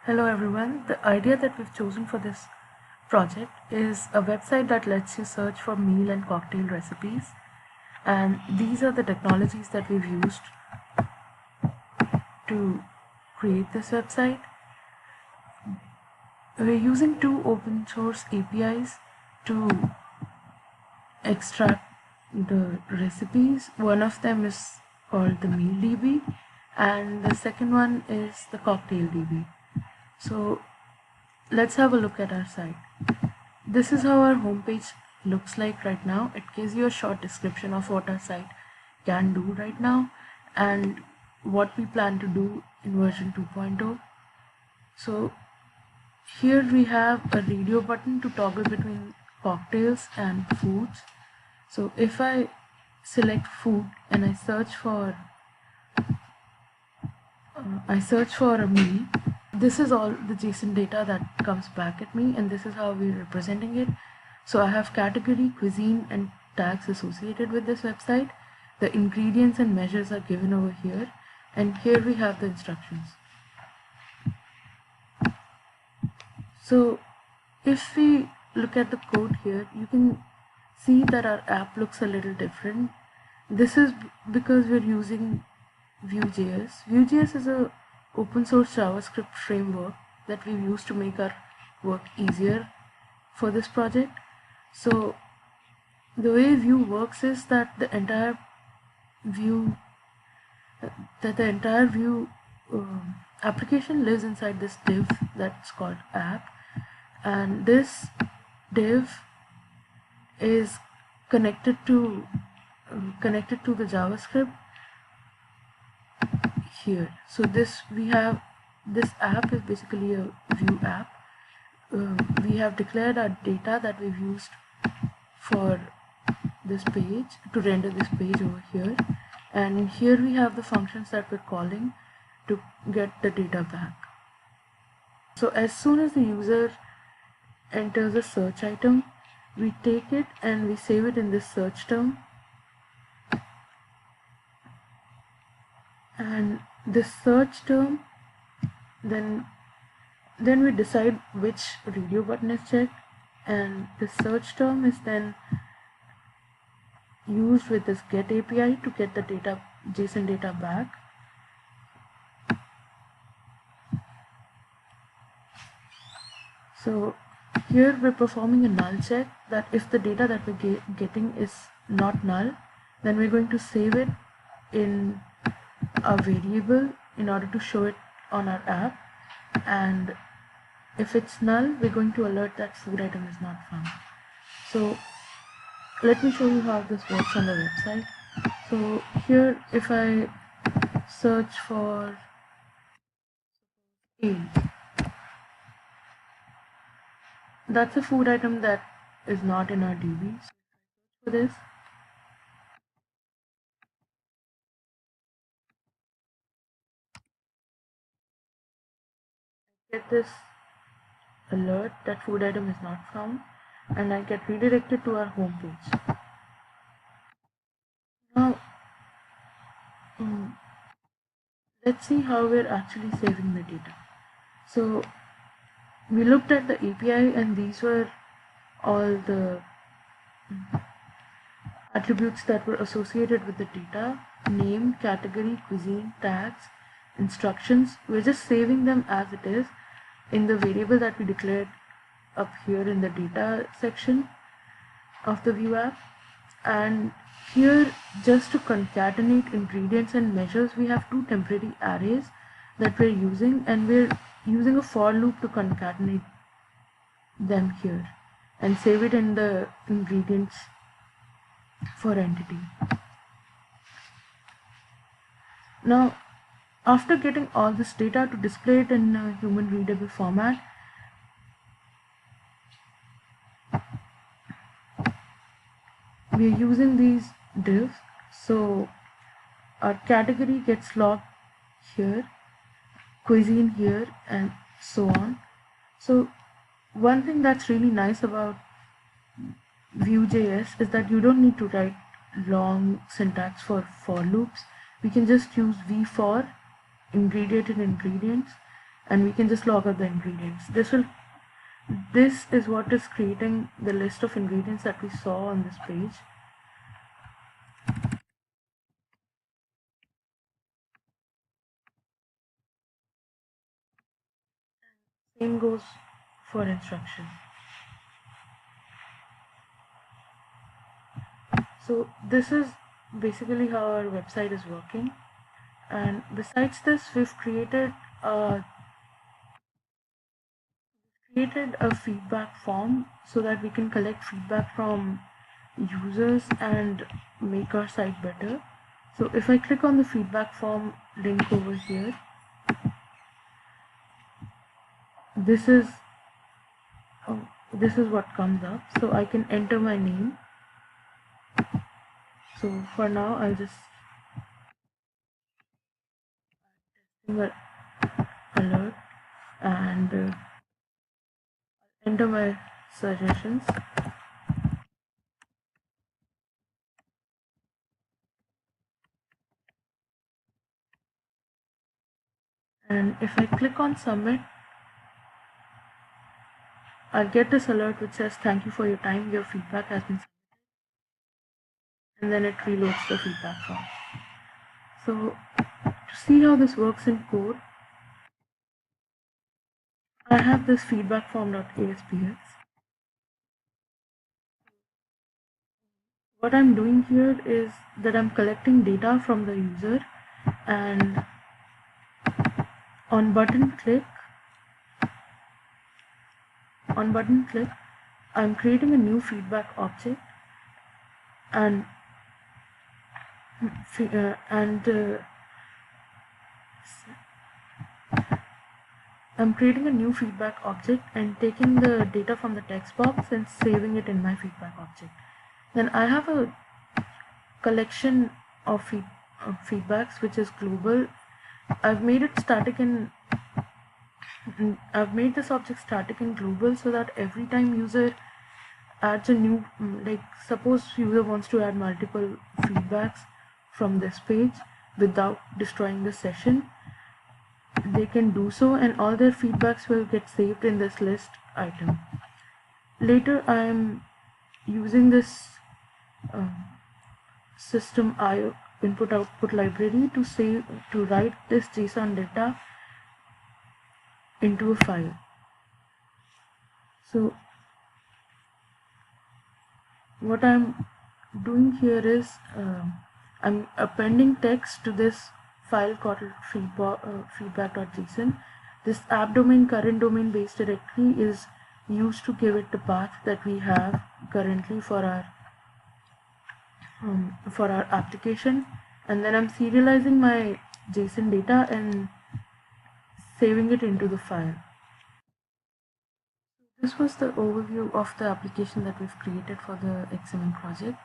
Hello everyone. The idea that we've chosen for this project is a website that lets you search for meal and cocktail recipes. And these are the technologies that we've used to create this website. We're using two open source APIs to extract the recipes. One of them is called the meal DB and the second one is the cocktail DB. So let's have a look at our site. This is how our homepage looks like right now. It gives you a short description of what our site can do right now and what we plan to do in version 2.0. So here we have a radio button to toggle between cocktails and foods. So if I select food and I search for a meal, this is all the JSON data that comes back at me, and this is how we're representing it. So I have category, cuisine, and tags associated with this website. The ingredients and measures are given over here, and here we have the instructions. So if we look at the code here, you can see that our app looks a little different. This is because we're using Vue.js. Vue.js is a open source JavaScript framework that we've used to make our work easier for this project. So the way Vue works is that the entire Vue application lives inside this div that's called app, and this div is connected to the JavaScript here. So this app is basically a Vue app. We have declared our data that we've used for this page to render this page over here, and here we have the functions that we're calling to get the data back. So as soon as the user enters a search item, we take it and we save it in this search term, and this search term, then we decide which radio button is checked, and the search term is then used with this get API to get the data, JSON data back. So here we're performing a null check, that if the data that we're getting is not null, then we're going to save it in a variable in order to show it on our app, and if it's null, we're going to alert that food item is not found. So let me show you how this works on the website. So here, if I search for ale, that's a food item that is not in our DB. So for this, I get this alert that food item is not found, and I get redirected to our home page. Now let's see how we're actually saving the data. So we looked at the API, and these were all the attributes that were associated with the data: name, category, cuisine, tags, instructions. We're just saving them as it is in the variable that we declared up here in the data section of the Vue app. And here, just to concatenate ingredients and measures, we have two temporary arrays that we're using, and we're using a for loop to concatenate them here and save it in the ingredients for entity. Now, after getting all this data to display it in a human readable format, we are using these divs. So our category gets logged here, cuisine here, and so on. So one thing that's really nice about Vue.js is that you don't need to write long syntax for loops. We can just use v for ingredient and ingredients, and we can just log out the ingredients. This is what is creating the list of ingredients that we saw on this page. Same goes for instruction. So this is basically how our website is working. And besides this, we've created a feedback form so that we can collect feedback from users and make our site better. So if I click on the feedback form link over here, this is what comes up. So I can enter my name. So for now, I'll just alert and enter my suggestions. And if I click on submit, I'll get this alert which says thank you for your time, your feedback has been submitted, and then it reloads the feedback form. So to see how this works in code, I have this feedback form.aspx. What I'm doing here is that I'm collecting data from the user, and on button click, I'm creating a new feedback object, and I'm creating a new feedback object and taking the data from the text box and saving it in my feedback object. Then I have a collection of feedbacks which is global. I've made this object static and global so that every time user adds a new, like suppose user wants to add multiple feedbacks from this page without destroying the session, they can do so, and all their feedbacks will get saved in this list item. Later I am using this system IO input output library to write this JSON data into a file. So what I'm doing here is I'm appending text to this file called feedback.json. This app domain current domain base directory is used to give it the path that we have currently for our application, and then I'm serializing my JSON data and saving it into the file. This was the overview of the application that we've created for the XML project.